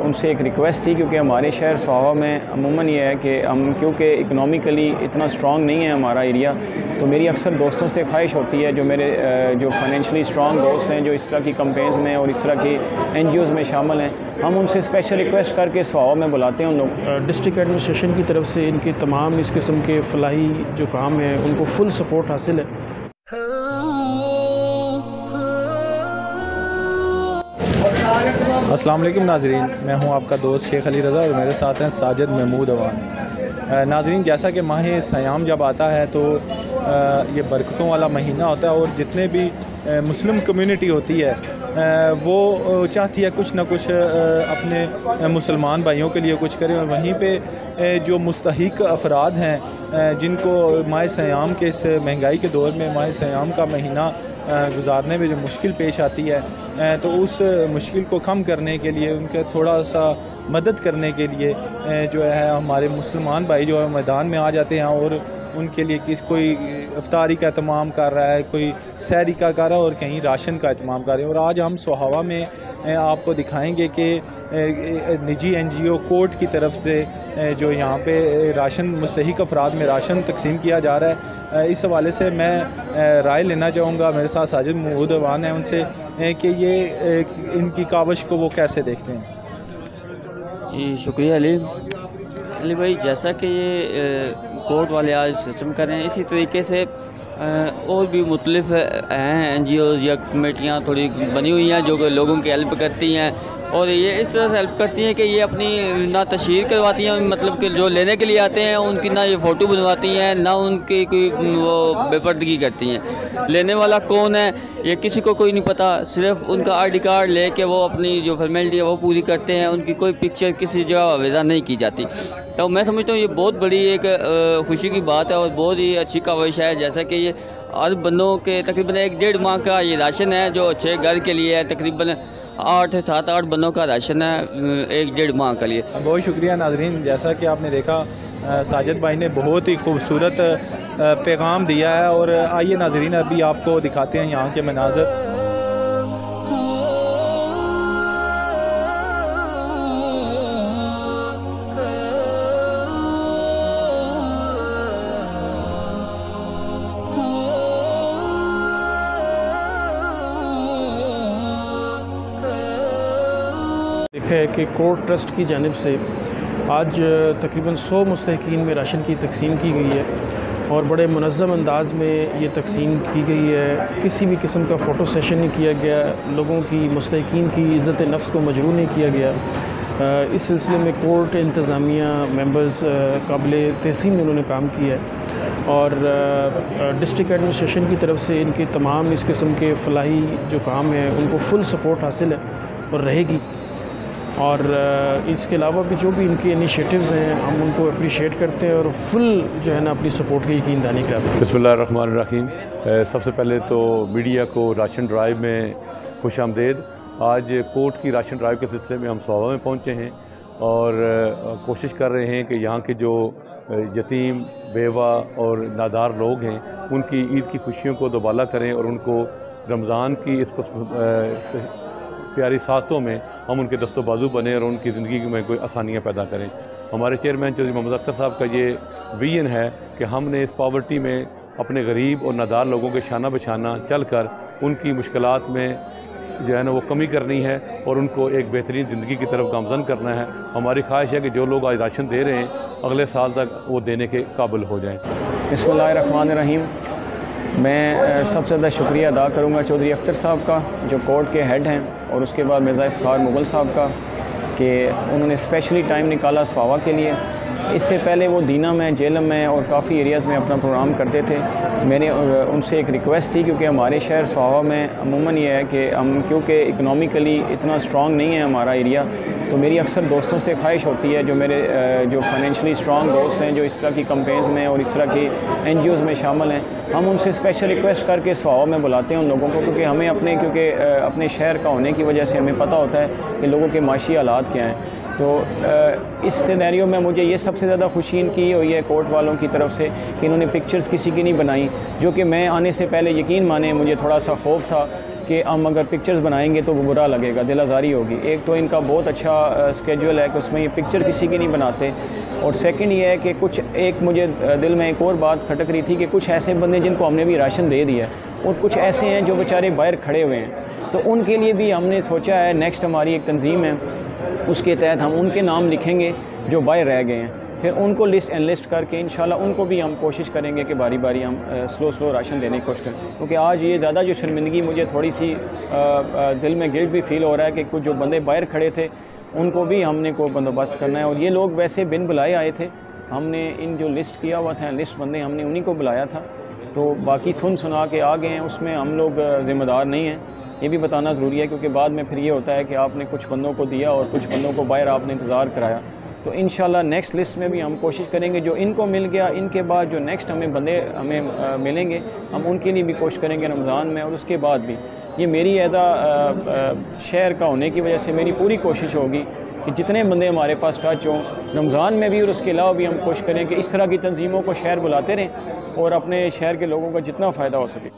उनसे एक रिक्वेस्ट थी, क्योंकि हमारे शहर स्वावा में अमूमन ये है कि हम क्योंकि इकनॉमिकली इतना स्ट्रॉन्ग नहीं है हमारा एरिया, तो मेरी अक्सर दोस्तों से ख्वाहिश होती है, जो मेरे जो फाइनेंशियली स्ट्रॉन्ग दोस्त हैं, जो इस तरह की कंपेन्स में और इस तरह की NGOs में शामिल हैं, हम उनसे स्पेशल रिक्वेस्ट करके स्वावा में बुलाते हैं उन लोग। डिस्ट्रिक्ट एडमिनिस्ट्रेशन की तरफ से इनके तमाम इस किस्म के फलाही जो काम है उनको फुल सपोर्ट हासिल है। अस्सलाम वालेकुम नाजरीन, मैं हूं आपका दोस्त शेख अली रज़ा और मेरे साथ हैं साजिद महमूद अवान। नाजरीन, जैसा कि माह सयाम जब आता है तो ये बरकतों वाला महीना होता है और जितने भी मुस्लिम कम्युनिटी होती है वो चाहती है कुछ ना कुछ अपने मुसलमान भाइयों के लिए कुछ करें, और वहीं पे जो मुस्तहिक अफराद हैं जिनको माह सयाम के इस महंगाई के दौर में माह सयाम का महीना गुजारने में जो मुश्किल पेश आती है, तो उस मुश्किल को कम करने के लिए, उनके थोड़ा सा मदद करने के लिए जो है हमारे मुसलमान भाई जो है मैदान में आ जाते हैं और उनके लिए कोई इफ्तारी का एहतमाम कर रहा है, कोई सहरी का कर रहा है और कहीं राशन का एहतमाम कर रहे हैं। और आज हम सोहावा में आपको दिखाएंगे कि निजी NGO कोर्ट की तरफ से जो यहाँ पे राशन मुस्तहिक अफराद में राशन तकसीम किया जा रहा है। इस हवाले से मैं राय लेना चाहूँगा, मेरे साथ साजिद महमूद अवान है, उनसे कि ये इनकी काविश को वो कैसे देखते हैं। जी शुक्रिया अली भाई, जैसा कि ये कोर्ट वाले आज सिस्टम कर रहे हैं, इसी तरीके से और भी मुख्तलिफ हैं NGOs या कमेटियाँ थोड़ी बनी हुई हैं जो कि लोगों की हेल्प करती हैं, और ये इस तरह से हेल्प करती हैं कि ये अपनी ना तशहीर करवाती हैं, मतलब कि जो लेने के लिए आते हैं उनकी ना ये फ़ोटो बनवाती हैं, ना उनकी कोई वो बेपर्दगी करती हैं। लेने वाला कौन है ये किसी को कोई नहीं पता, सिर्फ उनका ID कार्ड लेके वो अपनी जो फॉर्मेलिटी है वो पूरी करते हैं, उनकी कोई पिक्चर किसी जगह वेज़ा नहीं की जाती। तो मैं समझता हूँ ये बहुत बड़ी एक खुशी की बात है और बहुत ही अच्छी काविश है। जैसा कि ये हर बंदों के तकरीबन 1-1.5 माह का ये राशन है जो 6 घर के लिए है, तकरीबन 8 से 7-8 बंदों का राशन है 1-1.5 माह के लिए। बहुत शुक्रिया नाजरीन, जैसा कि आपने देखा साजिद भाई ने बहुत ही खूबसूरत पैगाम दिया है। और आइए नाजरीन, अभी आपको दिखाते हैं यहाँ के मनाज़र। देखा है कि कोर्ट ट्रस्ट की जानिब से आज तकरीबन 100 मुस्तहिकीन में राशन की तकसीम की गई है और बड़े मुनज़्ज़म अंदाज़ में ये तकसीम की गई है। किसी भी किस्म का फ़ोटो सेशन नहीं किया गया, लोगों की मुस्तहिकीन की इज़्ज़त नफ्स को मजरूह नहीं किया गया। इस सिलसिले में कोर्ट इंतज़ामिया मेंबर्स काबिल तहसीन में उन्होंने काम किया है और डिस्ट्रिक्ट एडमिनिस्ट्रेशन की तरफ से इनके तमाम इस किस्म के फलाही जो काम है उनको फुल सपोर्ट हासिल है और रहेगी। और इसके अलावा भी जो भी इनके इनिशिएटिव्स हैं हम उनको अप्रिशिएट करते हैं और फुल जो है ना अपनी सपोर्ट की यकीन दहानी कराते हैं। बिस्मिल्लाहिर्रहमानिर्रहीम। सबसे पहले तो मीडिया को राशन ड्राइव में खुश आमदेद। आज कोर्ट की राशन ड्राइव के सिलसिले में हम स्वावा में पहुँचे हैं और कोशिश कर रहे हैं कि यहाँ के जो यतीम, बेवा और नादार लोग हैं उनकी ईद की खुशियों को दोबाला करें और उनको रमज़ान की इस प्यारी सातों में हम उनके दस्तो बाजू बने और उनकी ज़िंदगी में कोई आसानियाँ पैदा करें। हमारे चेयरमैन चौधरी मोहम्मद अख्तर साहब का ये विजन है कि हमने इस पॉवर्टी में अपने गरीब और नादार लोगों के शाना बशाना चल कर उनकी मुश्किलात में जो है ना वो कमी करनी है और उनको एक बेहतरीन ज़िंदगी की तरफ गामज़न करना है। हमारी ख्वाहिश है कि जो लोग आज राशन दे रहे हैं अगले साल तक वो देने के काबिल हो जाएँ। बिस्मिल्लाहिर्रहमानिर्रहीम। मैं सबसे ज़्यादा शुक्रिया अदा करूँगा चौधरी अख्तर साहब का जो कोर्ट के हेड हैं, और उसके बाद मिर्ज़ा इफ्तिखार मुग़ल साहब का कि उन्होंने स्पेशली टाइम निकाला स्वावा के लिए। इससे पहले वो दीना में, जेलम में और काफ़ी एरियाज़ में अपना प्रोग्राम करते थे। मैंने उनसे एक रिक्वेस्ट थी, क्योंकि हमारे शहर स्वावा में अमूमन ये है कि हम क्योंकि इकनॉमिकली इतना स्ट्रॉन्ग नहीं है हमारा एरिया, तो मेरी अक्सर दोस्तों से ख्वाहिश होती है, जो मेरे जो फाइनेंशियली स्ट्रॉन्ग दोस्त हैं, जो इस तरह की कंपेन्स में और इस तरह की NGOs में शामिल हैं, हम उनसे स्पेशल रिक्वेस्ट करके स्वावा में बुलाते हैं उन लोगों को, क्योंकि हमें अपने शहर का होने की वजह से हमें पता होता है कि लोगों के माशी हालात क्या हैं। तो इस सिनेरियो में मुझे ये सबसे ज़्यादा खुशी इनकी हुई है कोर्ट वालों की तरफ से कि इन्होंने पिक्चर्स किसी की नहीं बनाई, जो कि मैं आने से पहले यकीन माने मुझे थोड़ा सा खौफ था कि हम अगर पिक्चर्स बनाएंगे तो वो बुरा लगेगा, दिल आज़ारी होगी। एक तो इनका बहुत अच्छा स्केड्यूल है कि उसमें ये पिक्चर किसी की नहीं बनाते, और सेकंड ये है कि कुछ एक मुझे दिल में एक और बात खटक रही थी कि कुछ ऐसे बंदे जिनको हमने भी राशन दे दिया है और कुछ ऐसे हैं जो बेचारे बाहर खड़े हुए हैं, तो उनके लिए भी हमने सोचा है, नेक्स्ट हमारी एक तंजीम है उसके तहत हम उनके नाम लिखेंगे जो बाहर रह गए हैं, फिर उनको लिस्ट एनलिस्ट करके इंशाल्लाह उनको भी हम कोशिश करेंगे कि बारी बारी हम स्लो राशन देने की कोशिश करें। क्योंकि आज ये ज़्यादा जो शर्मिंदगी मुझे थोड़ी सी दिल में गिल्ट भी फील हो रहा है कि कुछ जो बंदे बाहर खड़े थे उनको भी हमने को बंदोबस्त करना है, और ये लोग वैसे बिन बुलाए आए थे, हमने इन जो लिस्ट किया हुआ था लिस्ट बंदे हमने उन्हीं को बुलाया था, तो बाकी सुना के आ गए हैं, उसमें हम लोग ज़िम्मेदार नहीं हैं, ये भी बताना ज़रूरी है। क्योंकि बाद में फिर ये होता है कि आपने कुछ बंदों को दिया और कुछ बंदों को बाहर आपने इंतज़ार कराया। तो इंशाल्लाह नेक्स्ट लिस्ट में भी हम कोशिश करेंगे, जो इनको मिल गया इनके बाद जो नेक्स्ट हमें बंदे हमें मिलेंगे हम उनके लिए भी कोशिश करेंगे रमज़ान में, और उसके बाद भी। ये मेरी शहर का होने की वजह से मेरी पूरी कोशिश होगी कि जितने बंदे हमारे पास टच हों रमज़ान में भी और उसके अलावा भी हम कोशिश करें कि इस तरह की तंजीमों को शहर बुलाते रहें और अपने शहर के लोगों का जितना फ़ायदा हो सके।